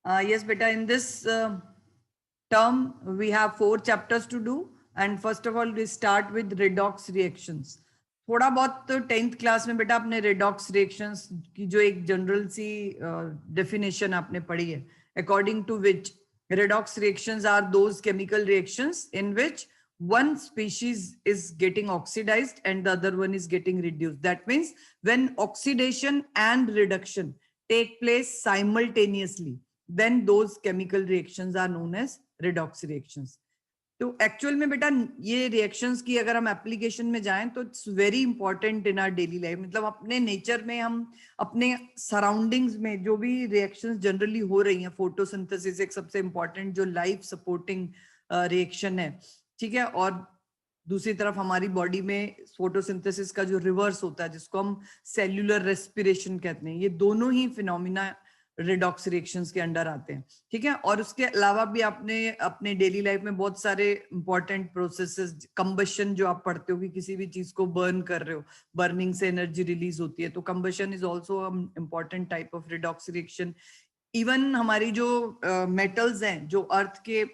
Yes, beta. In this term, we have 4 chapters to do, and first of all, we start with redox reactions. थोड़ा बहुत तो 10th class में बेटा आपने redox reactions की जो एक जनरल सी डेफिनेशन आपने पढ़ी है, according to which redox reactions are those chemical reactions in which one species is getting oxidized and the other one is getting reduced. That means when oxidation and reduction take place simultaneously, then those chemical reactions are known as redox reactions. तो actual में बेटा ये reactions की अगर हम application में जाएं तो it's very important in our daily life. मतलब अपने नेचर में हम अपने सराउंडिंग्स में जो भी रिएक्शंस जनरली हो रही हैं, फोटोसिंथेसिस एक सबसे इंपॉर्टेंट जो लाइफ सपोर्टिंग रिएक्शन है, ठीक है, और दूसरी तरफ हमारी बॉडी में फोटोसिंथेसिस का जो रिवर्स होता है जिसको हम सेल्यूलर रेस्पिरेशन कहते हैं, ये दोनों ही फिनोमिना रिडॉक्स रिएक्शंस के अंडर आते हैं, ठीक है. और उसके अलावा भी आपने अपने डेली लाइफ में बहुत सारे इंपॉर्टेंट प्रोसेसेस, कंबशन जो आप पढ़ते हो कि किसी भी चीज को बर्न कर रहे हो, बर्निंग से एनर्जी रिलीज होती है, तो combustion is also important type of redox reaction. Even हमारी जो मेटल्स हैं जो अर्थ के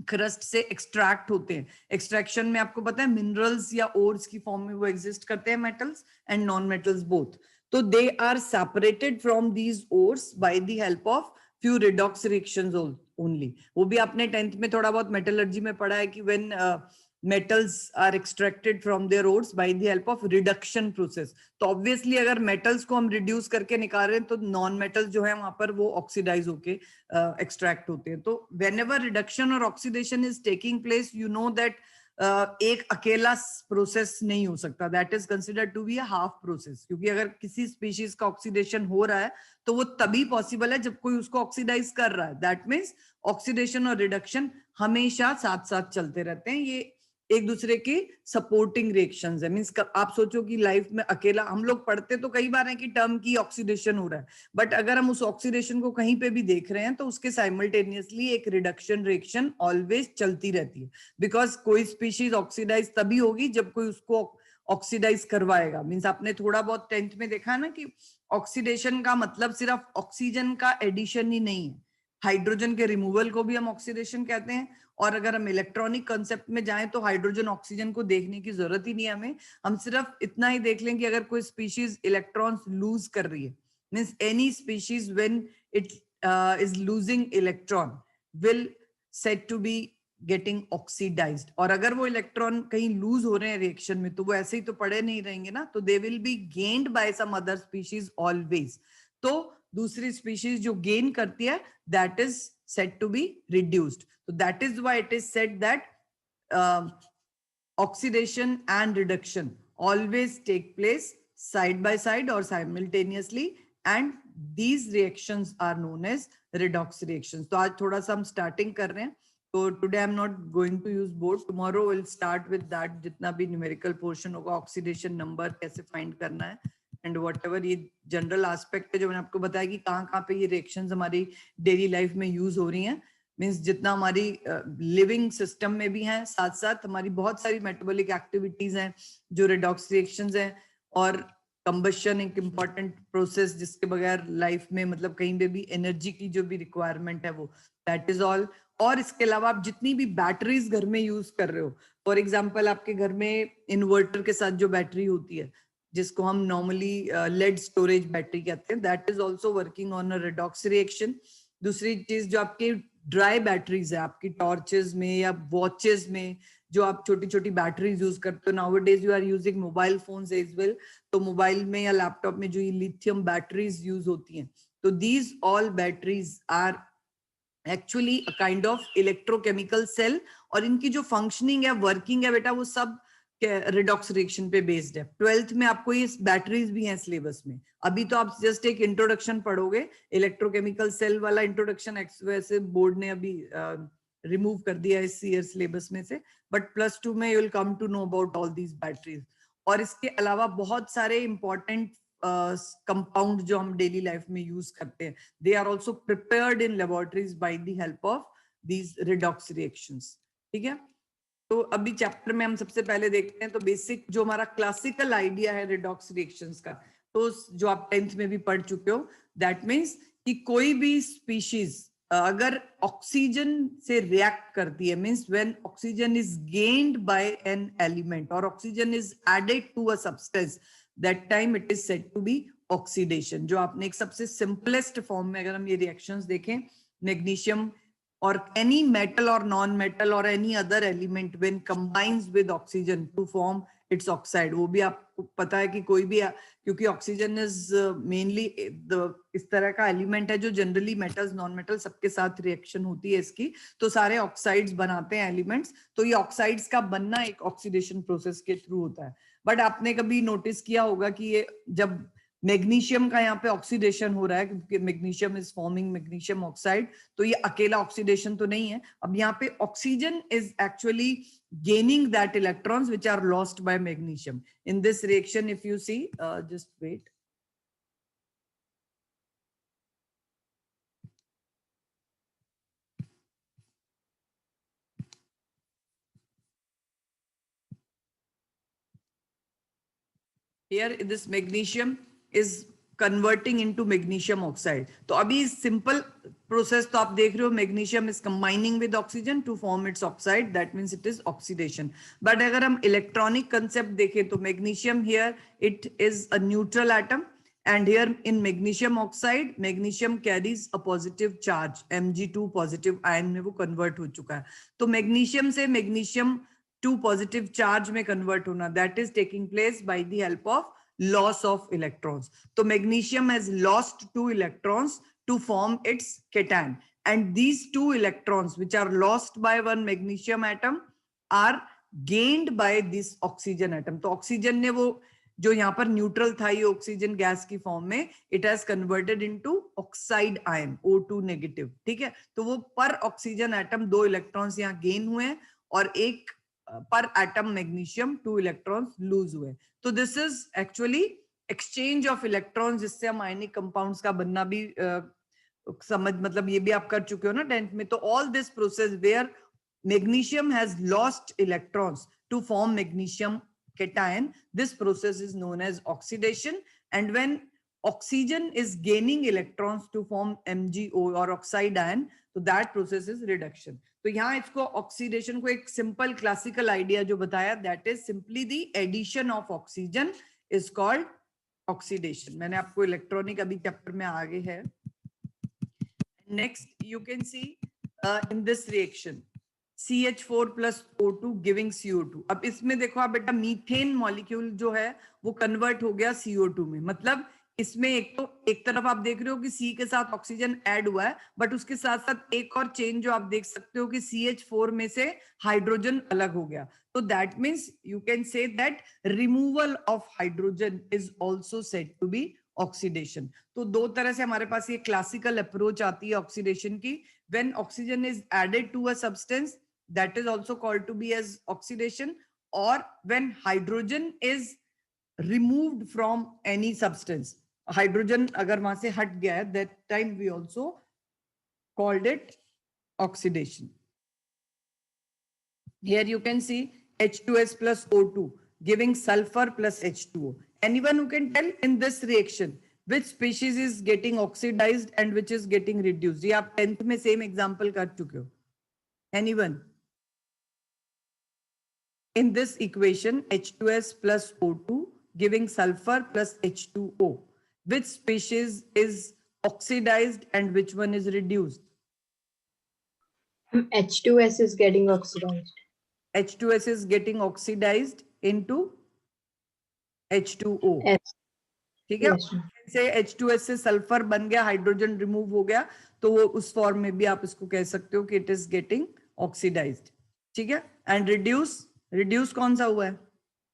क्रस्ट से एक्सट्रैक्ट होते हैं, एक्सट्रैक्शन में आपको पता है मिनरल्स या ओर्स की फॉर्म में वो एग्जिस्ट करते हैं, metals and non metals both. तो they are separated from these ores by the help of few redox reactions only. वो भी आपने 10th में थोड़ा बहुत मेटलर्जी में पढ़ा है कि when metals are extracted from their ores by the help of reduction process. तो obviously अगर metals को हम reduce करके निकाल रहे हैं तो non metals जो है वहां पर वो oxidize होके extract होते हैं. तो whenever reduction or oxidation is taking place, you know that एक अकेला प्रोसेस नहीं हो सकता. That is considered to be a half process, क्योंकि अगर किसी स्पीशीज का ऑक्सीडेशन हो रहा है तो वो तभी पॉसिबल है जब कोई उसको ऑक्सीडाइज कर रहा है. दैट मीन्स ऑक्सीडेशन और रिडक्शन हमेशा साथ साथ चलते रहते हैं. ये एक दूसरे की सपोर्टिंग रिएक्शंस है. मींस आप सोचो कि लाइफ में अकेला हम लोग पढ़ते तो कई बार है कि टर्म की ऑक्सीडेशन हो रहा है, बट अगर हम उस ऑक्सीडेशन को कहीं पे भी देख रहे हैं तो उसके साइमल्टेनियसली एक रिडक्शन रिएक्शन ऑलवेज चलती रहती है. बिकॉज कोई स्पीशीज ऑक्सीडाइज तभी होगी जब कोई उसको ऑक्सीडाइज करवाएगा. मींस आपने थोड़ा बहुत 10th में देखा ना कि ऑक्सीडेशन का मतलब सिर्फ ऑक्सीजन का एडिशन ही नहीं है, हाइड्रोजन के रिमूवल को भी हम ऑक्सीडेशन कहते हैं. और अगर हम इलेक्ट्रॉनिक कंसेप्ट में जाएं तो हाइड्रोजन ऑक्सीजन को देखने की जरूरत ही नहीं है हमें. हम सिर्फ इतना ही देख लें कि अगर कोई स्पीशीज इलेक्ट्रॉन्स लूज कर रही है, means any species when it is losing electron will said to be getting oxidised. और अगर वो इलेक्ट्रॉन कहीं लूज हो रहे हैं रिएक्शन में तो वो ऐसे ही तो पड़े नहीं रहेंगे ना, तो they will be gained by some other species always. तो दूसरी स्पीशीज जो गेन करती है that is said to be reduced. So that is why it is said that oxidation and reduction always take place side by side or simultaneously, and these reactions are known as redox reactions. तो आज थोड़ा सा हम starting कर रहे हैं. तो today I'm not going to use board. Tomorrow we'll start with that. जितना भी numerical portion होगा, oxidation number कैसे find करना है, एंड वट एवर ये जनरल एस्पेक्ट है जो मैंने आपको बताया कि कहाँ कहाँ पे ये रिएक्शंस हमारी डेली लाइफ में यूज हो रही हैं. मींस जितना हमारी लिविंग सिस्टम में भी हैं, साथ साथ हमारी बहुत सारी मेटाबॉलिक एक्टिविटीज हैं जो रिडॉक्स रिएक्शंस हैं. और कंबशन एक इम्पॉर्टेंट प्रोसेस जिसके बगैर लाइफ में मतलब कहीं पे भी एनर्जी की जो भी रिक्वायरमेंट है वो, दैट इज ऑल. और इसके अलावा आप जितनी भी बैटरीज घर में यूज कर रहे हो, फॉर एग्जाम्पल आपके घर में इन्वर्टर के साथ जो बैटरी होती है जिसको हम नॉर्मली लेड स्टोरेज बैटरी कहते हैं, that is also working on a redox reaction. दूसरी चीज जो आपके ड्राई बैटरीज है, आपकी टॉर्चेस में या वॉचेस में जो आप छोटी छोटी बैटरीज यूज करते हो, nowadays you are using mobile phones as well, तो मोबाइल में या लैपटॉप में जो ये लिथियम बैटरीज यूज होती हैं, तो these all batteries are actually a kind of electrochemical cell. और इनकी जो फंक्शनिंग है, वर्किंग है बेटा, वो सब रिडॉक्स रिएक्शन पे बेस्ड है. 12th में आपको ये बैटरीज भी हैं सिलेबस में. अभी तो आप जस्ट एक इंट्रोडक्शन पढ़ोगे, इलेक्ट्रोकेमिकल सेल वाला इंट्रोडक्शन वैसे बोर्ड ने अभी रिमूव कर दिया इस ईयर सिलेबस में से, बट +2 में you will come to know about all these batteries. और इसके अलावा बहुत सारे इंपॉर्टेंट कंपाउंड जो हम डेली लाइफ में यूज करते हैं, they are also prepared in laboratories by the help of these redox reactions. ठीक है, तो अभी चैप्टर में हम सबसे पहले देखते हैं तो बेसिक जो हमारा क्लासिकल आइडिया है रिडॉक्स रिएक्शंस का, तो जो आप 10th में भी पढ़ चुके हो, दैट मीन्स कि कोई भी स्पीशीज अगर ऑक्सीजन से रिएक्ट करती है, means when oxygen is gained by an element और oxygen is added to a substance, that time it is said to be oxidation. जो आपने एक सबसे सिंपलेस्ट फॉर्म में अगर हम ये रिएक्शंस देखें, magnesium or any metal or non-metal or any other element when combines with oxygen to form its oxide, वो भी आपको पता है कि कोई भी, क्योंकि ऑक्सीजन इज मेनली इस तरह का एलिमेंट है जो जनरली मेटल्स नॉन मेटल सबके साथ रिएक्शन होती है इसकी, तो सारे ऑक्साइड्स बनाते हैं एलिमेंट्स, तो ये ऑक्साइड्स का बनना एक ऑक्सीडेशन प्रोसेस के थ्रू होता है। बट आपने कभी नोटिस किया होगा कि ये जब मैग्नीशियम का यहाँ पे ऑक्सीडेशन हो रहा है, क्योंकि magnesium is forming magnesium oxide, तो ये अकेला ऑक्सीडेशन तो नहीं है। अब यहाँ पे oxygen is actually gaining that electrons which are lost by magnesium in this reaction. If you see, just wait. Here this magnesium is converting into magnesium oxide. तो अभी simple process तो आप देख रहे हो, magnesium is combining with oxygen to form its oxide, that means it is oxidation. But अगर हम electronic concept देखें तो magnesium here it is a neutral atom, and here in magnesium oxide magnesium carries a positive charge, Mg2 positive ion में वो convert हो चुका है। तो magnesium से magnesium 2 positive charge में convert होना, that is taking place by the help of loss of electrons. So magnesium has lost 2 electrons to form its cation, and these 2 electrons which are lost by one magnesium atom are gained by this oxygen atom. तो oxygen ने वो जो यहाँ पर neutral था ये oxygen gas की form में, it has converted into oxide ion O2 negative, ठीक है। तो वो पर ऑक्सीजन एटम 2 इलेक्ट्रॉन्स यहाँ गेन हुए और एक पर एटम मैग्नीशियम 2 इलेक्ट्रॉन्स लूज हुए। तो this is actually exchange of electrons, जिससे हम आयनिक कंपाउंड्स का बनना भी समझ, मतलब ये भी आप कर चुके हो ना 10th में। तो all this process where magnesium has lost electrons to form magnesium cation, this process is known as oxidation, and when oxygen is gaining electrons to form MgO or oxide ion, so that process is reduction. तो यहाँ इसको oxidation को एक simple classical idea जो बताया, that is simply the addition of oxygen is called oxidation. मैंने आपको electronic अभी चैप्टर में आगे है। Next you can see in this reaction CH4 plus O2 giving CO2। अब इसमें देखो आप बेटा, मीथेन मॉलिक्यूल जो है वो कन्वर्ट हो गया CO2 में। मतलब इसमें एक तरफ आप देख रहे हो कि C के साथ ऑक्सीजन ऐड हुआ है, बट उसके साथ साथ एक और चेन जो आप देख सकते हो कि CH4 में से हाइड्रोजन अलग हो गया। तो that means you can say that removal of hydrogen is also said to be oxidation. तो दो तरह से हमारे पास ये क्लासिकल अप्रोच आती है ऑक्सीडेशन की। When oxygen is added to a substance, that is also called to be as oxidation, or when hydrogen is removed from any substance, hydrogen agar wahan se hat gaya hai, that time we also called it oxidation. Here you can see H2S plus O2 giving sulfur plus H2O. Anyone who can tell in this reaction which species is getting oxidized and which is getting reduced? ये आप 10th में same example कर चुके हो। Anyone? In this equation, H2S plus O2 giving sulfur plus H2O, which species is oxidized and which one is reduced? H2S is getting oxidized. H2S is getting oxidized into H2O. ठीक है, से H2S से sulphur बन गया, hydrogen remove हो गया, तो वो उस फॉर्म में भी आप इसको कह सकते हो कि इट इज गेटिंग ऑक्सीडाइज्ड। ठीक है, एंड रिड्यूस कौन सा हुआ है?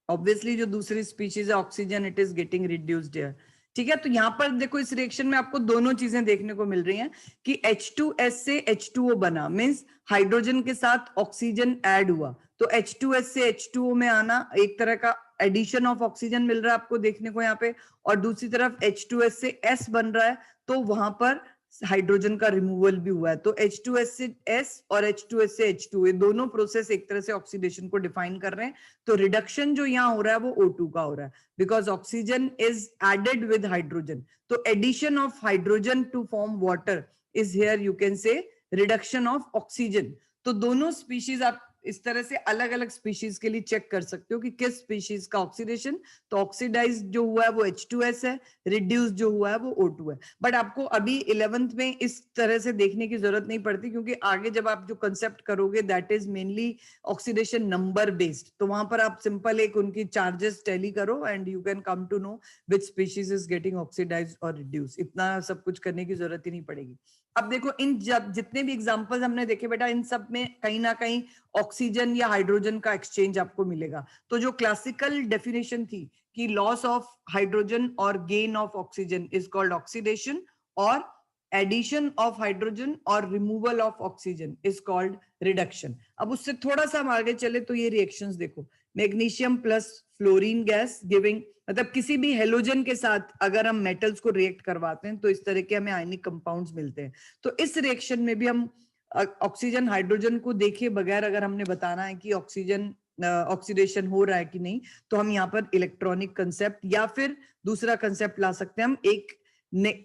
ऑब्वियसली जो दूसरी स्पीशीज है oxygen, it is getting reduced here. ठीक है, तो यहाँ पर देखो इस रिएक्शन में आपको दोनों चीजें देखने को मिल रही हैं कि H2S से H2O बना, मींस हाइड्रोजन के साथ ऑक्सीजन ऐड हुआ, तो H2S से H2O में आना एक तरह का एडिशन ऑफ ऑक्सीजन मिल रहा है आपको देखने को यहाँ पे, और दूसरी तरफ H2S से S बन रहा है, तो वहां पर हाइड्रोजन का रिमूवल भी हुआ है। तो H2S से S और H2S से H2, ये दोनों प्रोसेस एक तरह से ऑक्सीडेशन को डिफाइन कर रहे हैं। तो रिडक्शन जो यहाँ हो रहा है वो O2 का हो रहा है, because oxygen is added with hydrogen. तो addition of hydrogen to form water is here you can say reduction of oxygen. तो दोनों स्पीशीज आप इस तरह से अलग अलग स्पीशीज के लिए चेक कर सकते हो कि किस स्पीशीज का ऑक्सीडेशन। तो ऑक्सीडाइज जो हुआ है वो H2S है, रिड्यूस जो हुआ है वो O2 है। बट आपको अभी 11th में इस तरह से देखने की जरूरत नहीं पड़ती, क्योंकि आगे जब आप जो कंसेप्ट करोगे that is mainly oxidation number based. तो वहां पर आप सिंपल एक उनकी चार्जेस टैली करो and you can come to know which species is getting oxidise और रिड्यूस। इतना सब कुछ करने की जरूरत ही नहीं पड़ेगी। अब देखो इन जितने भी एग्जांपल्स हमने देखे बेटा, इन सब में कहीं ना कहीं ऑक्सीजन या हाइड्रोजन का एक्सचेंज आपको मिलेगा। तो जो क्लासिकल डेफिनेशन थी कि लॉस ऑफ हाइड्रोजन और gain of oxygen is called oxidation, और एडिशन ऑफ हाइड्रोजन और removal of oxygen is called reduction. अब उससे थोड़ा सा हम आगे चले तो ये रिएक्शंस देखो, magnesium plus fluorine gas giving, मतलब किसी भी हेलोजन के साथ अगर हम मेटल्स को रिएक्ट करवाते हैं तो इस तरह के हमें आयनिक कंपाउंड्स मिलते हैं। तो इस रिएक्शन में भी हम ऑक्सीजन हाइड्रोजन को देखे बगैर अगर हमने बताना है कि ऑक्सीजन ऑक्सीडेशन हो रहा है कि नहीं, तो हम यहाँ पर इलेक्ट्रॉनिक कंसेप्ट या फिर दूसरा कंसेप्ट ला सकते हैं। हम एक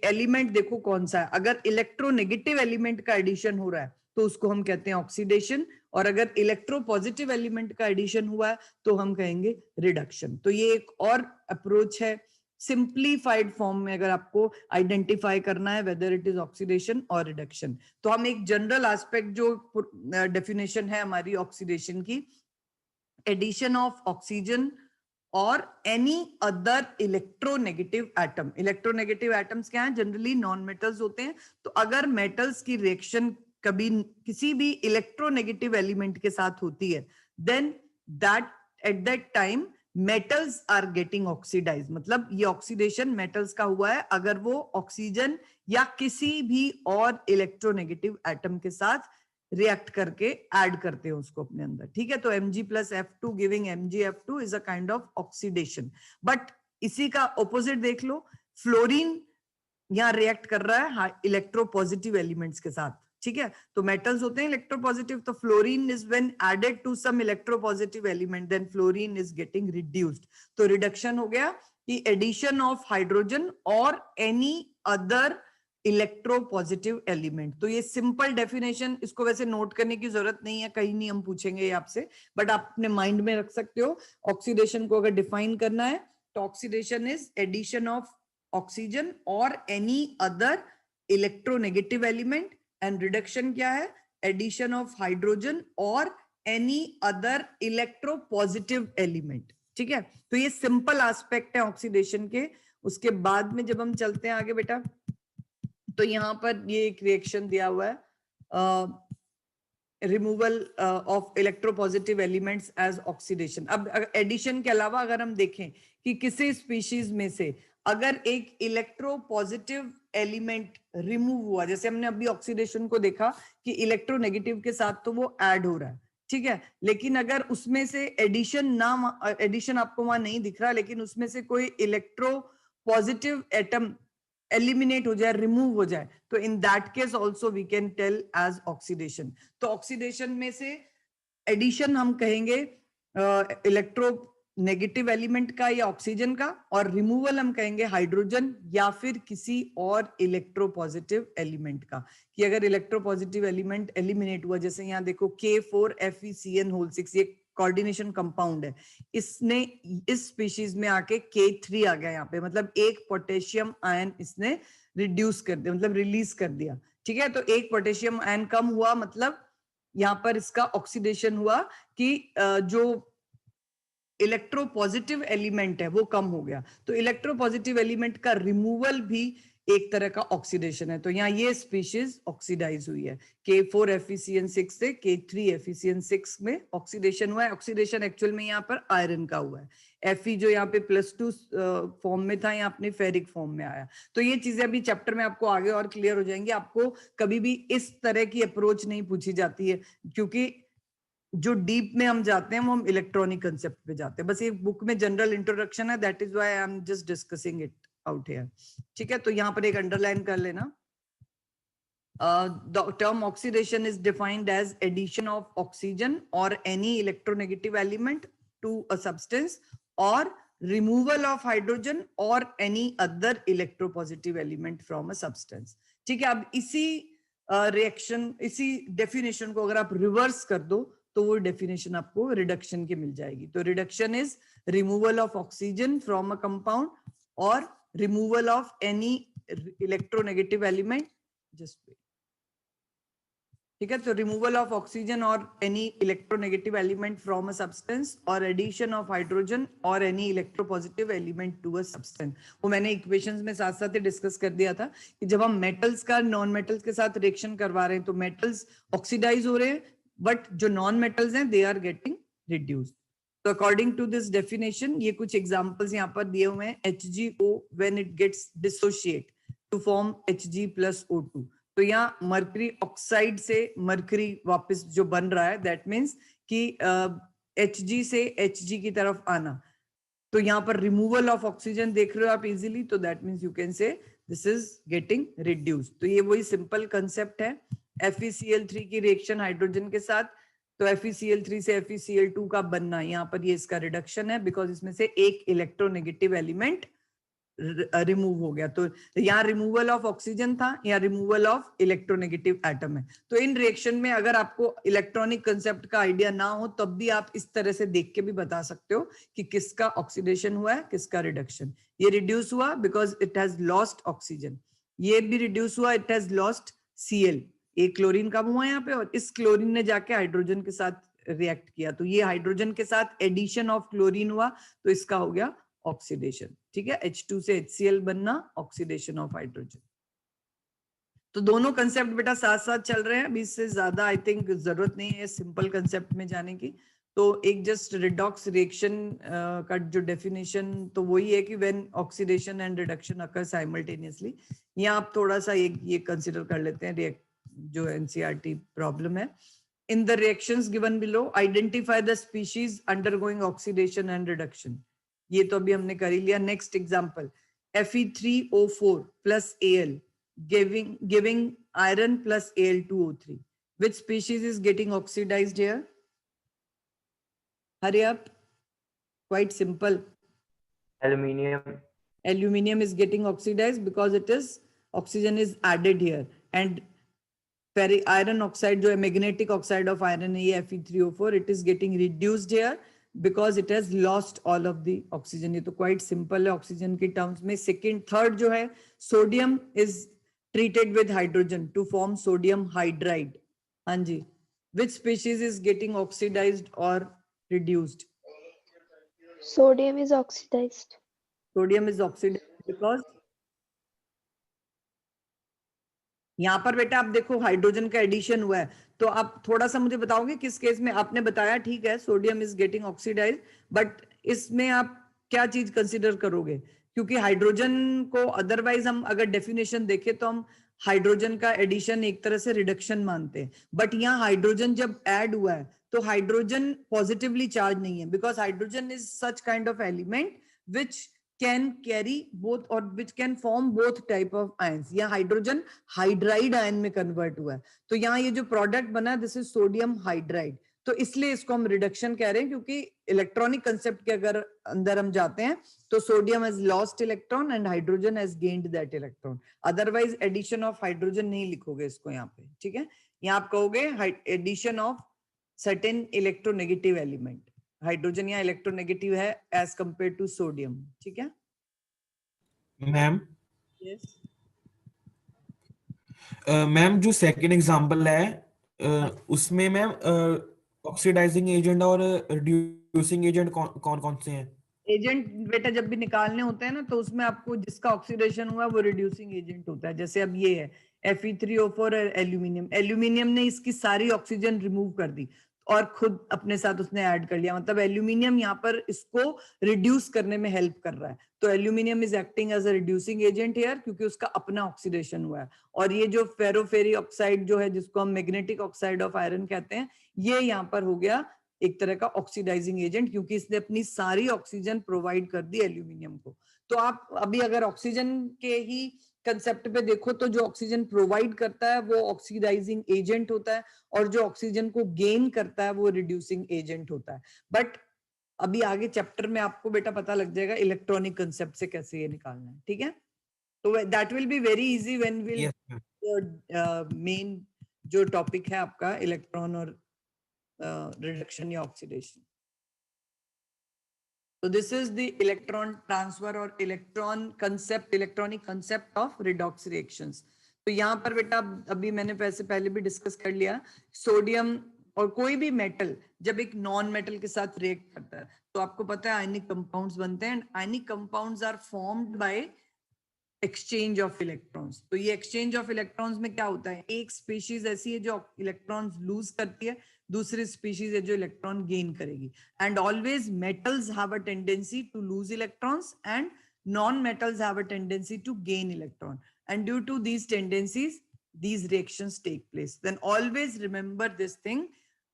एलिमेंट देखो कौन सा है, अगर इलेक्ट्रोनेगेटिव एलिमेंट का एडिशन हो रहा है तो उसको हम कहते हैं ऑक्सीडेशन, और अगर इलेक्ट्रो पॉजिटिव एलिमेंट का एडिशन हुआ है तो हम कहेंगे रिडक्शन। तो ये एक और अप्रोच है सिंप्लीफाइड फॉर्म में, अगर आपको आइडेंटिफाई करना है वेदर इट इज ऑक्सीडेशन और रिडक्शन। तो हम एक जनरल एस्पेक्ट जो डेफिनेशन है हमारी ऑक्सीडेशन की, एडिशन ऑफ ऑक्सीजन और any other electronegative atom. Electronegative atoms क्या हैं? जनरली नॉन मेटल्स होते हैं। तो अगर मेटल्स की रिएक्शन कभी किसी भी इलेक्ट्रोनेगेटिव एलिमेंट के साथ होती है, then that at that time metals are getting oxidise, मतलब ये ऑक्सीडेशन मेटल्स का हुआ है अगर वो ऑक्सीजन या किसी भी और इलेक्ट्रोनेगेटिव एटम के साथ रिएक्ट करके ऐड करते हैं उसको अपने अंदर। ठीक है, तो Mg plus F2 giving MgF2 is a kind of oxidation. But इसी का ऑपोजिट देख लो, फ्लोरीन यहाँ रिएक्ट कर रहा है इलेक्ट्रोपॉजिटिव एलिमेंट्स के साथ। ठीक है, तो मेटल्स होते हैं इलेक्ट्रोपॉजिटिव, तो fluorine is when added to some electropositive element then fluorine is getting reduced. तो रिडक्शन हो गया कि एडिशन ऑफ हाइड्रोजन और एनी अदर इलेक्ट्रोपॉजिटिव एलिमेंट। तो ये सिंपल डेफिनेशन, इसको वैसे नोट करने की जरूरत नहीं है, कहीं नहीं हम पूछेंगे आपसे, बट आप अपने माइंड में रख सकते हो। ऑक्सीडेशन को अगर डिफाइन करना है तो oxidation is addition of oxygen और any other electronegative element, and reduction क्या है? एडिशन ऑफ हाइड्रोजन और एनी अदर इलेक्ट्रोपॉजिटिव एलिमेंट। ठीक है, तो ये सिंपल एस्पेक्ट है ऑक्सीडेशन के। उसके बाद में जब हम चलते हैं आगे बेटा, तो यहाँ पर ये एक रिएक्शन दिया हुआ है, removal of electropositive elements as oxidation. अब एडिशन के अलावा अगर हम देखें कि किसी स्पीशीज में से अगर एक इलेक्ट्रोपॉजिटिव एलिमेंट रिमूव हुआ, जैसे हमने अभी ऑक्सीडेशन को देखा कि इलेक्ट्रोनेगेटिव के साथ तो वो ऐड हो रहा है, ठीक है, लेकिन अगर उसमें से एडिशन आपको वहां नहीं दिख रहा, लेकिन उसमें से कोई इलेक्ट्रो पॉजिटिव एटम एलिमिनेट हो जाए, रिमूव हो जाए, तो in that case also we can tell as oxidation. तो ऑक्सीडेशन में से एडिशन हम कहेंगे इलेक्ट्रो नेगेटिव एलिमेंट का या ऑक्सीजन का, और रिमूवल हम कहेंगे हाइड्रोजन या फिर किसी और इलेक्ट्रो पॉजिटिव एलिमेंट का। कि अगर इलेक्ट्रो पॉजिटिव एलिमेंट एलिमिनेट हुआ, जैसे यहाँ देखो K4FeCN6, ये कोऑर्डिनेशन कंपाउंड है, इसने इस स्पीशीज में आके K3 आ गया यहाँ पे, मतलब एक पोटेशियम आयन इसने रिड्यूस कर दिया, मतलब रिलीज कर दिया। ठीक है, तो एक पोटेशियम आयन कम हुआ, मतलब यहाँ पर इसका ऑक्सीडेशन हुआ कि जो इलेक्ट्रोपॉजिटिव एलिमेंट है वो कम हो गया। तो इलेक्ट्रोपॉजिटिव एलिमेंट का रिमूवल भी एक तरह का ऑक्सीडेशन है। तो यहाँ ये स्पीशीज ऑक्सीडाइज हुई है, K4FeCN6 से K3FeCN6 में ऑक्सीडेशन हुआ है। ऑक्सीडेशन एक्चुअल में यहाँ पर आयरन का हुआ है। Fe जो यहाँ पे +2 फॉर्म में था, यहाँ अपने फेरिक फॉर्म में आया। तो ये चीजें अभी चैप्टर में आपको आगे और क्लियर हो जाएंगी। आपको कभी भी इस तरह की अप्रोच नहीं पूछी जाती है, क्योंकि जो डीप में हम जाते हैं वो हम इलेक्ट्रॉनिक कंसेप्ट पे जाते हैं। बस ये बुक में जनरल इंट्रोडक्शन है, that is why I am just discussing it out here. ठीक है, तो यहाँ पर एक अंडरलाइन कर लेना the term oxidation is defined as addition of oxygen or any electronegative element to a substance or removal of hydrogen or any other electropositive element from a substance. ठीक है, अब इसी रिएक्शन इसी डेफिनेशन को अगर आप रिवर्स कर दो तो वो डेफिनेशन आपको रिडक्शन की मिल जाएगी. तो reduction is removal of oxygen from a compound और removal of any electronegative element. Just ठीक है, तो रिमूवल ऑफ ऑक्सीजन और any electronegative element from a substance और एडिशन ऑफ हाइड्रोजन और any electropositive element to a substance. वो मैंने equations में साथ साथ ही डिस्कस कर दिया था कि जब हम मेटल्स का नॉन मेटल्स के साथ रिएक्शन करवा रहे हैं तो मेटल्स ऑक्सीडाइज हो रहे हैं बट जो नॉन मेटल्स हैं दे आर गेटिंग रिड्यूस्ड. तो अकॉर्डिंग टू दिस डेफिनेशन ये कुछ एग्जांपल्स यहाँ पर दिए हुए हैं. HgO when it gets dissociate to form Hg+O2. तो यहाँ मर्करी ऑक्साइड से मर्करी वापस जो बन रहा है दैट मीन्स कि Hg से Hg की तरफ आना. तो यहाँ पर रिमूवल ऑफ ऑक्सीजन देख रहे हो आप इजीली, तो दैट मीन्स यू कैन से दिस इज गेटिंग रिड्यूस्ड. तो ये वही सिंपल कंसेप्ट है. FeCl3 की रिएक्शन हाइड्रोजन के साथ, तो FeCl3 से FeCl2 का बनना, यहाँ पर ये इसका रिडक्शन है बिकॉज इसमें से एक इलेक्ट्रोनेगेटिव एलिमेंट रिमूव हो गया. तो यहाँ रिमूवल ऑफ ऑक्सीजन था, यहाँ रिमूवल ऑफ इलेक्ट्रोनेगेटिव एटम है. तो इन रिएक्शन में अगर आपको इलेक्ट्रॉनिक कंसेप्ट का आइडिया ना हो तब भी आप इस तरह से देख के भी बता सकते हो कि किसका ऑक्सीडेशन हुआ है किसका रिडक्शन. ये रिड्यूस हुआ because it has lost oxygen, ये भी रिड्यूस हुआ इट हैज लॉस्ट Cl. एक क्लोरीन कम हुआ यहाँ पे और इस क्लोरीन ने जाके हाइड्रोजन के साथ रिएक्ट किया, तो ये हाइड्रोजन के साथ एडिशन ऑफ क्लोरीन हुआ तो इसका हो गया ऑक्सीडेशन. ठीक है, H2 से HCl बनना, ऑक्सीडेशन ऑफ हाइड्रोजन. तो दोनों कंसेप्ट बेटा साथ साथ चल रहे हैं. अभी इससे ज्यादा आई थिंक जरूरत नहीं है सिंपल कंसेप्ट में जाने की. तो एक जस्ट रिडॉक्स रिएक्शन का जो डेफिनेशन तो वही है कि when oxidation and reduction occur simultaneously. यहाँ आप थोड़ा सा ये कंसिडर कर लेते हैं जो NCERT प्रॉब्लम है. In the reactions given below, identify the species undergoing oxidation and reduction. ये तो अभी हमने कर ही लिया. Next example Fe3O4 plus Al giving iron plus Al2O3. Which species is getting oxidized here? Hurry up. Quite simple. Aluminium. Aluminium is getting oxidized because it is oxygen is added here and ferric iron oxide जो है magnetic oxide of iron है ये Fe3O4 it is getting reduced here because it has lost all of the oxygen. ये तो quite simple है oxygen की terms में. Second third जो है sodium is treated with hydrogen to form sodium hydride. हाँ जी, which species is getting oxidized or reduced? Sodium is oxidized. Sodium is oxidized because यहाँ पर बेटा आप देखो हाइड्रोजन का एडिशन हुआ है. तो आप थोड़ा सा मुझे बताओगे किस केस में? आपने बताया ठीक है sodium is getting oxidise, but इसमें आप क्या चीज कंसीडर करोगे? क्योंकि हाइड्रोजन को अदरवाइज हम अगर डेफिनेशन देखें तो हम हाइड्रोजन का एडिशन एक तरह से रिडक्शन मानते हैं, बट यहाँ हाइड्रोजन जब ऐड हुआ है तो हाइड्रोजन पॉजिटिवली चार्ज नहीं है because hydrogen is such kind of element which can carry both or which can form both type of ions. यहाँ हाइड्रोजन हाइड्राइड आयन में कन्वर्ट हुआ है, तो यहाँ ये जो प्रोडक्ट बना दिस इज सोडियम हाइड्राइड. तो इसलिए इसको हम रिडक्शन कह रहे हैं क्योंकि इलेक्ट्रॉनिक कंसेप्ट के अगर अंदर हम जाते हैं तो sodium has lost electron and hydrogen has gained that electron. Otherwise addition of hydrogen नहीं लिखोगे इसको यहाँ पे. ठीक है, यहाँ आप कहोगे addition of certain electronegative element. Hydrogen यहाँ इलेक्ट्रोनेगेटिव है एज कंपेयर टू सोडियम. ठीक है मैम. यस मैम जो सेकंड एग्जांपल है उसमें मैम ऑक्सीडाइजिंग एजेंट और रिड्यूसिंग एजेंट कौन कौन से हैं? एजेंट बेटा जब भी निकालने होते हैं ना तो उसमें आपको जिसका ऑक्सीडेशन हुआ वो रिड्यूसिंग एजेंट होता है. जैसे अब ये है Fe3O4 और एल्यूमिनियम. एल्यूमिनियम ने इसकी सारी ऑक्सीजन रिमूव कर दी और खुद अपने साथ उसने ऐड कर लिया, मतलब एल्यूमिनियम यहाँ पर इसको रिड्यूस करने में हेल्प कर रहा है. तो aluminium is acting as a reducing agent here क्योंकि उसका अपना ऑक्सीडेशन हुआ है. और ये जो फेरोफेरी ऑक्साइड जो है जिसको हम मैग्नेटिक ऑक्साइड ऑफ आयरन कहते हैं ये यहाँ पर हो गया एक तरह का ऑक्सीडाइजिंग एजेंट क्योंकि इसने अपनी सारी ऑक्सीजन प्रोवाइड कर दी एल्यूमिनियम को. तो आप अभी अगर ऑक्सीजन के ही कंसेप्ट पे देखो तो जो ऑक्सीजन प्रोवाइड करता है वो ऑक्सीडाइजिंग एजेंट होता है, और जो ऑक्सीजन को गेन करता है वो रिड्यूसिंग एजेंट होता है. बट अभी आगे चैप्टर में आपको बेटा पता लग जाएगा इलेक्ट्रॉनिक कंसेप्ट से कैसे ये निकालना है. ठीक है, तो that will be very easy when will Yes, ma'am. Main जो टॉपिक है आपका इलेक्ट्रॉन और रिडक्शन या oxidation. So this is the electron transfer or electronic concept of redox reactions. तो यहाँ पर बेटा अभी मैंने पहले भी डिस्कस कर लिया, सोडियम और कोई भी मेटल जब एक नॉन मेटल के साथ रिएक्ट करता है तो आपको पता है आयनिक कंपाउंड्स बनते हैं. Ionic compounds are formed by exchange of electrons. तो ये एक्सचेंज ऑफ इलेक्ट्रॉन्स में क्या होता है, एक स्पीशीज ऐसी है जो इलेक्ट्रॉन्स लूज करती है, दूसरी स्पीशीज है जो इलेक्ट्रॉन गेन करेगी. And always metals have a tendency to lose electrons and non metals have a tendency to gain electron. And due to these tendencies these reactions take place. Then always remember this thing,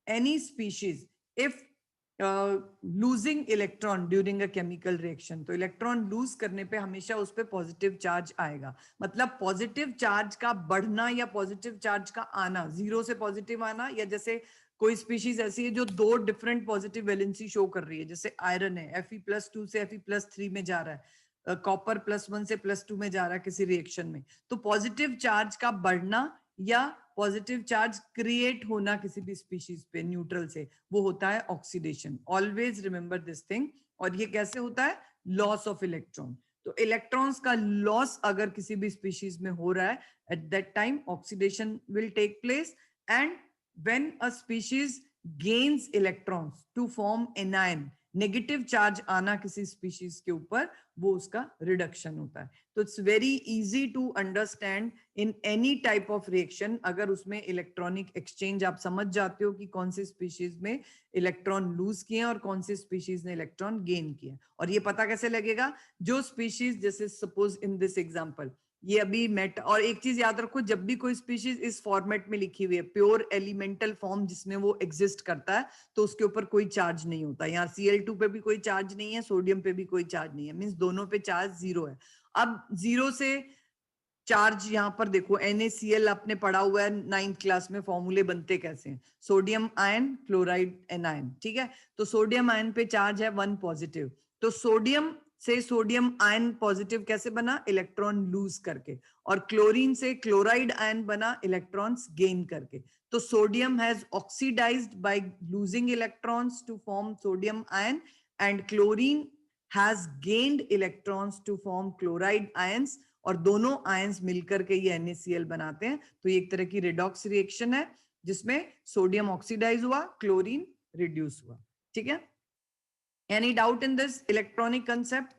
any species if losing electron during a chemical reaction, तो electron lose करने पे हमेशा उस पे positive charge आएगा. मतलब positive charge का बढ़ना या पॉजिटिव चार्ज का आना, जीरो से पॉजिटिव आना, या जैसे कोई स्पीशीज ऐसी है जो दो डिफरेंट पॉजिटिव वैलेंसी शो कर रही है, जैसे आयरन है Fe+2 से Fe+3 में जा रहा है, कॉपर +1 से +2 में जा रहा है किसी रिएक्शन में, तो पॉजिटिव चार्ज का बढ़ना या पॉजिटिव चार्ज क्रिएट होना किसी भी स्पीशीज पे न्यूट्रल से, वो होता है oxidation. Always remember this thing. और ये कैसे होता है, लॉस ऑफ इलेक्ट्रॉन. तो इलेक्ट्रॉन्स का लॉस अगर किसी भी स्पीशीज में हो रहा है, at that time oxidation will take place. And when a species gains electrons to form anion, negative charge आना किसी स्पीशीज के ऊपर, वो उसका रिडक्शन होता है. तो it's very easy to understand in any type of reaction. अगर उसमें इलेक्ट्रॉनिक एक्सचेंज आप समझ जाते हो कि कौन सी स्पीशीज में इलेक्ट्रॉन लूज किए और कौन सी स्पीशीज ने इलेक्ट्रॉन गेन किए. और ये पता कैसे लगेगा, जो स्पीशीज जैसे सपोज इन दिस एग्जांपल ये अभी मेट, और एक चीज याद रखो, जब भी कोई स्पीशीज इस फॉर्मेट में लिखी हुई है, प्योर एलिमेंटल फॉर्म जिसमें वो एग्जिस्ट करता है, तो उसके ऊपर कोई चार्ज नहीं होता. यहाँ Cl2 पे भी कोई चार्ज नहीं है, सोडियम पे भी कोई चार्ज नहीं है, मींस दोनों पे चार्ज जीरो है. अब जीरो से चार्ज यहाँ पर देखो, NaCl आपने पढ़ा हुआ है 9th क्लास में, फॉर्मूले बनते कैसे हैं, सोडियम आयन क्लोराइड एनायन. ठीक है, तो सोडियम आयन पे चार्ज है 1 पॉजिटिव, तो सोडियम से सोडियम आयन पॉजिटिव कैसे बना, इलेक्ट्रॉन लूज करके, और क्लोरीन से क्लोराइड आयन बना इलेक्ट्रॉन्स गेन करके. तो sodium has oxidised by losing electrons to form sodium ion, and chlorine has gained electrons to form chloride ions, और दोनों आयंस मिलकर के ये NaCl बनाते हैं. तो ये एक तरह की रिडॉक्स रिएक्शन है जिसमें सोडियम ऑक्सीडाइज हुआ, क्लोरीन रिड्यूस हुआ. ठीक है, any doubt in this electronic concept?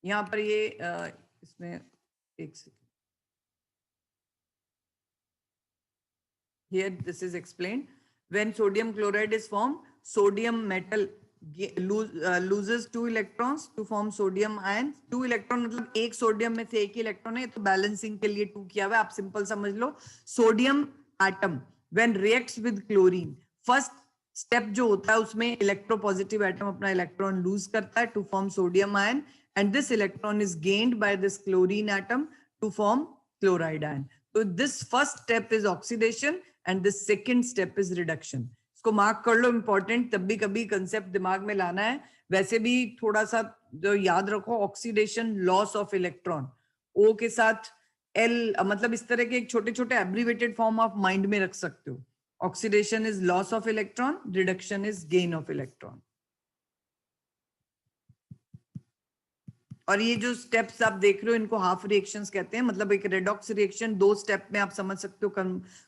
यहां पर ये इसमें एक second, here this is explained. When sodium chloride is formed, sodium metal loses 2 electrons to form sodium ions. 2 electron मतलब एक सोडियम में से एक ही इलेक्ट्रॉन है, तो बैलेंसिंग के लिए 2 किया हुआ है, आप सिंपल समझ लो. Sodium atom when reacts with chlorine, first step जो होता है उसमें इलेक्ट्रोपॉजिटिव एटम अपना इलेक्ट्रॉन लूज करता है to form sodium ion, and this electron is gained by this chlorine atom to form chloride ion. तो this first step is oxidation and this second step is reduction. इसको mark कर लो, important, तब भी कभी concept दिमाग में लाना है. वैसे भी थोड़ा सा जो याद रखो, oxidation loss of electron, O के साथ L, मतलब इस तरह के एक छोटे छोटे एब्रीवेटेड फॉर्म आप माइंड में रख सकते हो. Oxidation is loss of electron, reduction is gain of electron. और ये जो स्टेप्स आप देख रहे हो इनको हाफ रिएक्शंस कहते हैं. मतलब एक रेडॉक्स रिएक्शन 2 स्टेप में आप समझ सकते हो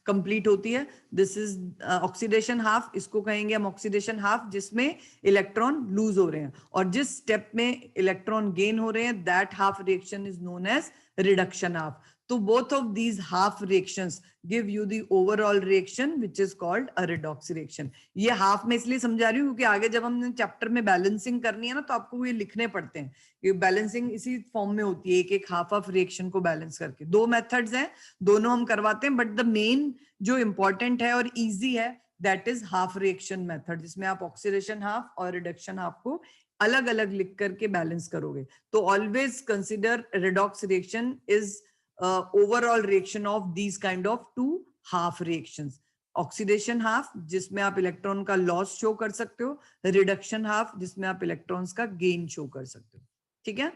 कंप्लीट होती है. दिस इज ऑक्सीडेशन हाफ, इसको कहेंगे हम ऑक्सीडेशन हाफ, जिसमें इलेक्ट्रॉन लूज हो रहे हैं, और जिस स्टेप में इलेक्ट्रॉन गेन हो रहे हैं, that half reaction is known as reduction half. तो both of these half reactions give you the overall reaction which is called a redox reaction. ये हाफ में इसलिए समझा रही हूँ क्योंकि आगे जब हमने चैप्टर में बैलेंसिंग करनी है ना, तो आपको ये लिखने पड़ते हैं. ये बैलेंसिंग इसी फॉर्म में होती है, एक एक हाफ ऑफ रिएक्शन को बैलेंस करके. 2 मेथड्स हैं, दोनों हम करवाते हैं, बट द मेन जो इंपॉर्टेंट है और इजी है, that is half reaction method, जिसमें आप ऑक्सीडेशन हाफ और रिडक्शन हाफ को अलग अलग लिख करके बैलेंस करोगे. तो always consider redox reaction is overall reaction of these kind of two half reactions. Oxidation half जिसमें आप इलेक्ट्रॉन का लॉस शो कर सकते हो, रिडक्शन हाफ जिसमें आप इलेक्ट्रॉन्स का गेन शो कर सकते हो. ठीक है.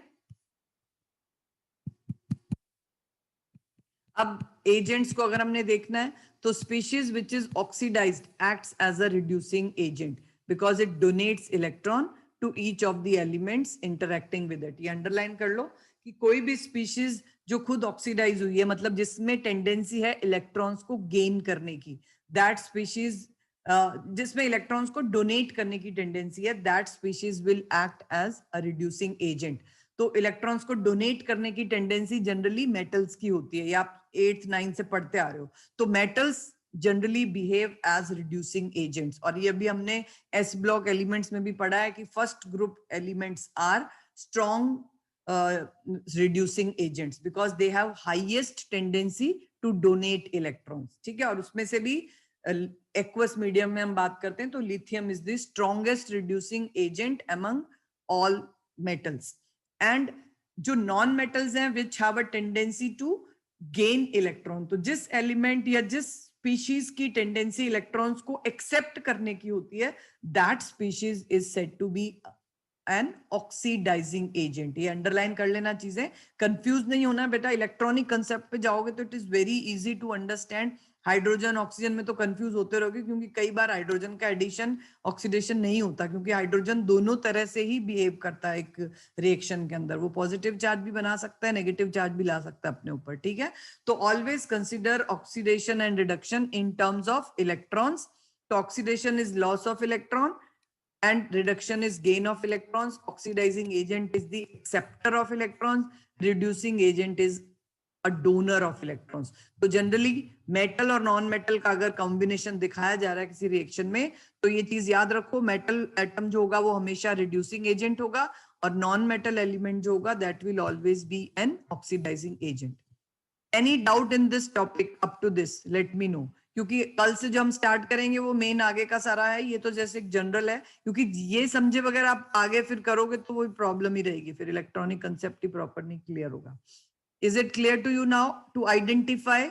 अब एजेंट्स को अगर हमने देखना है तो species which is oxidised acts as a reducing agent because it donates electron to each of the elements interacting with it. ये अंडरलाइन कर लो कि कोई भी स्पीशीज जो खुद ऑक्सीडाइज हुई है, मतलब जिसमें टेंडेंसी है इलेक्ट्रॉन्स को गेन करने की, दैट स्पीशीज जिसमें इलेक्ट्रॉन्स को डोनेट करने की टेंडेंसी है, that species will act as a reducing agent. तो इलेक्ट्रॉन्स को डोनेट करने की टेंडेंसी जनरली मेटल्स की होती है, या आप 8th 9th से पढ़ते आ रहे हो. तो metals generally behave as reducing agents. और ये भी हमने एस ब्लॉक एलिमेंट्स में भी पढ़ा है कि first group elements are strong reducing agents because they have highest tendency to donate electrons. ठीक है. और उसमें से भी aqueous medium में हम बात करते हैं तो lithium is the strongest reducing agent among all metals. And जो non metals हैं which have a tendency to gain electron, तो जिस element या जिस species की tendency electrons को accept करने की होती है, that species is said to be an oxidising agent. ये अंडरलाइन कर लेना चीजें, कंफ्यूज नहीं होना बेटा. इलेक्ट्रॉनिक कंसेप्ट पे जाओगे तो it is very easy to understand. Hydrogen oxygen में तो कंफ्यूज होते रहोगे क्योंकि कई बार हाइड्रोजन का एडिशन ऑक्सीडेशन नहीं होता, क्योंकि हाइड्रोजन दोनों तरह से ही बिहेव करता है एक रिएक्शन के अंदर. वो पॉजिटिव चार्ज भी बना सकता है, नेगेटिव चार्ज भी ला सकता है अपने ऊपर. ठीक है. तो always consider oxidation and reduction in terms of electrons. तो oxidation is loss of electron and reduction is gain of electrons. Oxidizing agent is the acceptor of electrons. Reducing agent is a donor of electrons. तो generally metal और non metal का अगर combination दिखाया जा रहा है किसी reaction में, तो ये चीज याद रखो, metal atom जो होगा वो हमेशा reducing agent होगा, और non metal element जो होगा that will always be an oxidizing agent. Any doubt in this topic up to this? Let me know. क्योंकि कल से जो हम स्टार्ट करेंगे वो मेन आगे का सारा है. ये तो जैसे एक जनरल है, क्योंकि ये समझे वगैरह आप आगे फिर करोगे तो वो प्रॉब्लम ही रहेगी, फिर इलेक्ट्रॉनिक कंसेप्ट ही प्रॉपर नहीं क्लियर होगा. Is it clear to you now to identify?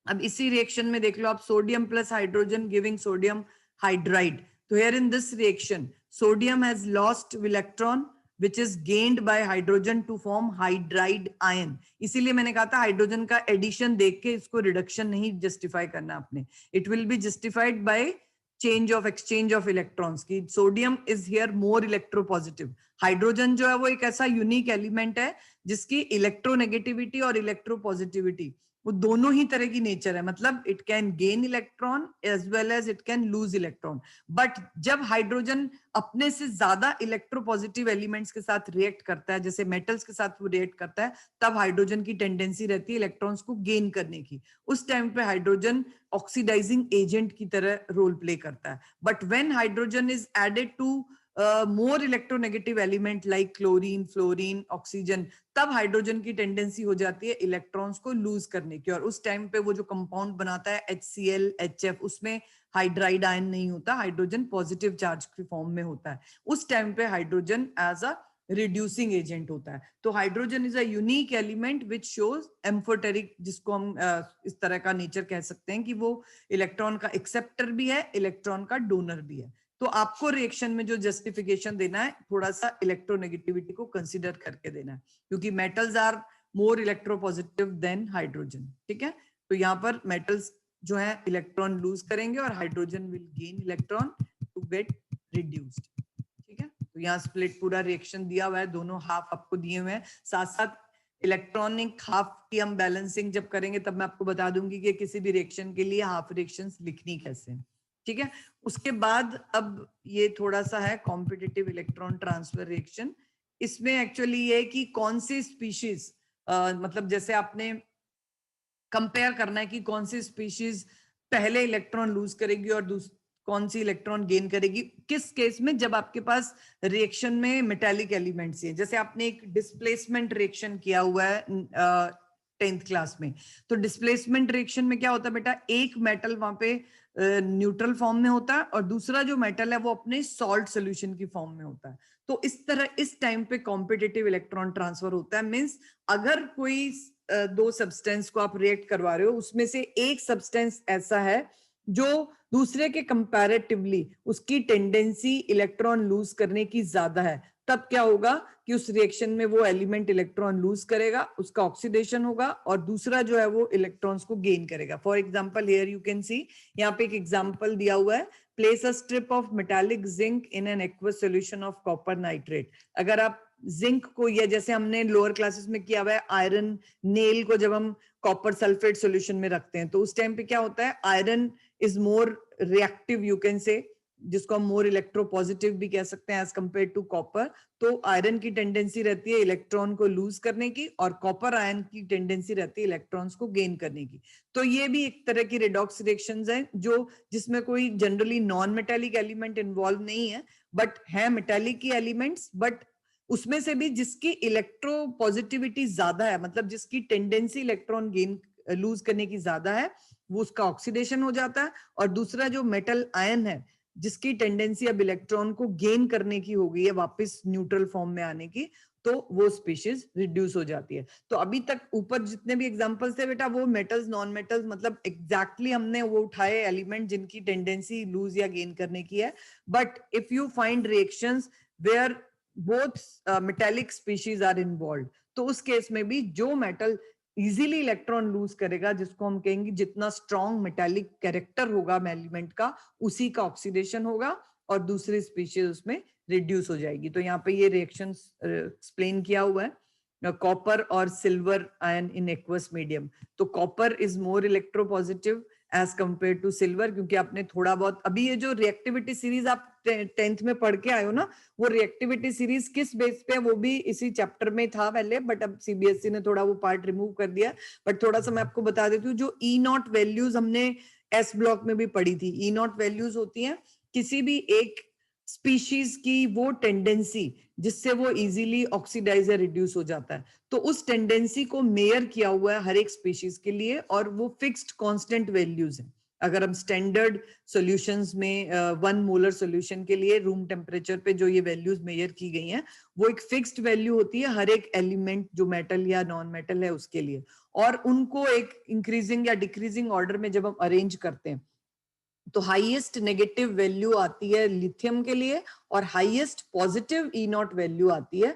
अब इसी रिएक्शन में देख लो आप, sodium plus hydrogen giving sodium hydride. तो here in this reaction sodium has lost electron which is gained by hydrogen to form hydride ion. इसीलिए मैंने कहा था हाइड्रोजन का एडिशन देख के इसको रिडक्शन नहीं जस्टिफाई करना आपने. It will be justified by change of exchange of electrons की. Sodium is here more electropositive. Hydrogen जो है वो एक ऐसा यूनिक एलिमेंट है जिसकी इलेक्ट्रोनेगेटिविटी और इलेक्ट्रोपॉजिटिविटी वो दोनों ही तरह की नेचर है. मतलब it can gain electron as well as it can lose electron. But जब हाइड्रोजन अपने से ज्यादा इलेक्ट्रोपॉजिटिव एलिमेंट्स के साथ रिएक्ट करता है, जैसे मेटल्स के साथ वो रिएक्ट करता है, तब हाइड्रोजन की टेंडेंसी रहती है इलेक्ट्रॉन्स को गेन करने की. उस टाइम पे हाइड्रोजन ऑक्सीडाइजिंग एजेंट की तरह रोल प्ले करता है. But when hydrogen is added to more electronegative element like chlorine, fluorine, oxygen, तब हाइड्रोजन की टेंडेंसी हो जाती है इलेक्ट्रॉन्स को लूज करने की. और उस टाइम पे वो जो कंपाउंड बनाता है HCl, HF, उसमें हाइड्राइड आयन नहीं होता, हाइड्रोजन पॉजिटिव चार्ज की फॉर्म में होता है. उस टाइम पे hydrogen as a reducing agent होता है. तो hydrogen is a unique element which shows amphoteric, जिसको हम इस तरह का नेचर कह सकते हैं कि वो इलेक्ट्रॉन का एक्सेप्टर भी है, इलेक्ट्रॉन का डोनर भी है. तो आपको रिएक्शन में जो जस्टिफिकेशन देना है, थोड़ा सा इलेक्ट्रोनेगेटिविटी को कंसीडर करके देना है, क्योंकि metals are more electropositive than hydrogen. ठीक है. तो यहाँ पर मेटल्स जो है इलेक्ट्रॉन लूज करेंगे और hydrogen will gain electron to get reduced. ठीक है. तो यहाँ स्प्लिट पूरा रिएक्शन दिया हुआ है, दोनों हाफ आपको दिए हुए हैं. साथ साथ इलेक्ट्रॉनिक हाफ की हम बैलेंसिंग जब करेंगे तब मैं आपको बता दूंगी कि किसी भी रिएक्शन के लिए हाफ रिएक्शंस लिखनी कैसे. ठीक है. उसके बाद अब ये थोड़ा सा है कॉम्पिटिटिव इलेक्ट्रॉन ट्रांसफर रिएक्शन. इसमें एक्चुअली ये कि कौन सी स्पीशीज, मतलब जैसे आपने कंपेयर करना है कि कौन सी स्पीशीज पहले इलेक्ट्रॉन लूज करेगी और कौन सी इलेक्ट्रॉन गेन करेगी. किस केस में? जब आपके पास रिएक्शन में मेटालिक एलिमेंट्स हैं. जैसे आपने एक डिस्प्लेसमेंट रिएक्शन किया हुआ है 10th क्लास में। तो डिस्प्लेसमेंट रिएक्शन में क्या होता है बेटा, एक मेटल वहां पे न्यूट्रल फॉर्म में होता है और दूसरा जो मेटल है वो अपने सॉल्ट सोल्यूशन की फॉर्म में होता है। तो इस तरह इस टाइम पे कॉम्पिटिटिव इलेक्ट्रॉन ट्रांसफर होता है। मींस अगर कोई दो सब्सटेंस को आप रिएक्ट करवा रहे हो, उसमें से एक सब्सटेंस ऐसा है जो दूसरे के कंपैरेटिवली उसकी टेंडेंसी इलेक्ट्रॉन लूज करने की ज्यादा है, तब क्या होगा कि उस रिएक्शन में वो एलिमेंट इलेक्ट्रॉन लूज करेगा, उसका ऑक्सीडेशन होगा और दूसरा जो है वो इलेक्ट्रॉन्स को गेन करेगा। For example here you can सी, यहाँ पे एक एग्जांपल दिया हुआ है, place a strip of metallic zinc in an aqueous solution of copper nitrate. अगर आप जिंक को, या जैसे हमने लोअर क्लासेस में किया हुआ है आयरन नेल को, जब हम कॉपर सल्फेट सॉल्यूशन में रखते हैं तो उस टाइम पे क्या होता है, iron is more reactive you can से, जिसको हम मोर इलेक्ट्रोपॉजिटिव भी कह सकते हैं एज कंपेयर टू कॉपर। तो आयरन की टेंडेंसी रहती है इलेक्ट्रॉन को लूज करने की और कॉपर आयन की टेंडेंसी रहती है इलेक्ट्रॉन्स को गेन करने की। तो ये भी एक तरह की रेडॉक्स रिएक्शंस हैं जो जिसमें कोई generally non metallic element involve नहीं है, बट है मेटालिक की एलिमेंट्स, बट उसमें से भी जिसकी इलेक्ट्रोपॉजिटिविटी ज्यादा है, मतलब जिसकी टेंडेंसी इलेक्ट्रॉन गेन लूज करने की ज्यादा है, वो उसका ऑक्सीडेशन हो जाता है। और दूसरा जो मेटल आयन है जिसकी टेंडेंसी अब इलेक्ट्रॉन को गेन करने की हो गई है, वापस न्यूट्रल फॉर्म में आने की, तो वो स्पीशीज रिड्यूस हो जाती है। तो अभी तक ऊपर जितने भी एग्जांपल्स थे बेटा, वो मेटल्स नॉन मेटल्स, मतलब एग्जैक्टली हमने वो उठाए एलिमेंट जिनकी टेंडेंसी लूज या गेन करने की है। But if you find reactions where both metallic species are involve, तो उस केस में भी जो मेटल इजीली इलेक्ट्रॉन लूज करेगा, जिसको हम कहेंगे जितना स्ट्रॉन्ग मेटालिक कैरेक्टर होगा एलिमेंट का, उसी का ऑक्सीडेशन होगा और दूसरी स्पीशीज उसमें रिड्यूस हो जाएगी। तो यहाँ पे ये रिएक्शन एक्सप्लेन किया हुआ है, कॉपर और silver ion in aqueous medium. तो copper is more electropositive as compare to silver, क्योंकि आपने थोड़ा बहुत अभी ये जो रिएक्टिविटी सीरीज आप 10th में पढ़ के आए हो ना, वो रिएक्टिविटी सीरीज किस बेस पे, वो भी इसी चैप्टर में था पहले, बट अब सीबीएसई ने थोड़ा वो पार्ट रिमूव कर दिया। बट थोड़ा सा मैं आपको बता देती हूँ, जो ई नॉट वैल्यूज हमने एस ब्लॉक में भी पढ़ी थी, ई नॉट वैल्यूज होती हैं किसी भी एक स्पीशीज की वो टेंडेंसी जिससे वो इजीली ऑक्सीडाइज या रिड्यूस हो जाता है। तो उस टेंडेंसी को मेयर किया हुआ है हर एक स्पीशीज के लिए और वो फिक्स्ड कांस्टेंट वैल्यूज हैं। अगर हम स्टैंडर्ड सॉल्यूशंस में 1 मोलर सॉल्यूशन के लिए रूम टेम्परेचर पे जो ये वैल्यूज मेजर की गई हैं, वो एक फिक्स्ड वैल्यू होती है हर एक एलिमेंट जो मेटल या नॉन मेटल है उसके लिए, और उनको एक इंक्रीजिंग या डिक्रीजिंग ऑर्डर में जब हम अरेंज करते हैं तो हाईएस्ट नेगेटिव वैल्यू आती है लिथियम के लिए और highest positive E not value आती है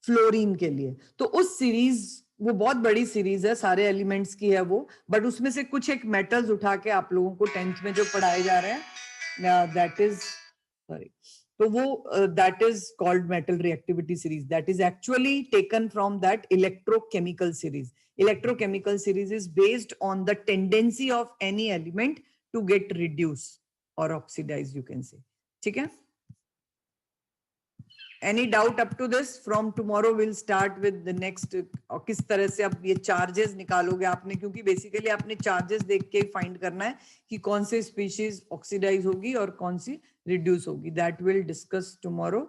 फ्लोरीन के लिए। तो उस सीरीज, वो बहुत बड़ी सीरीज है, सारे एलिमेंट्स की है वो, बट उसमें से कुछ एक मेटल्स उठा के आप लोगों को 10th में जो पढ़ाए जा रहे हैं, दैट इज सॉरी, तो वो that is called metal reactivity series, that is actually taken from that electrochemical series. Electrochemical series is based on the tendency of any element to get reduced or oxidized, you can say. ठीक है? Any doubt up to this? From tomorrow we'll start with the next. और किस तरह से अब ये charges निकालोगे आपने, क्योंकि बेसिकली आपने चार्जेस देख के फाइंड करना है कि कौन से स्पीशीज ऑक्सीडाइज होगी और कौन सी रिड्यूस होगी. That will discuss tomorrow.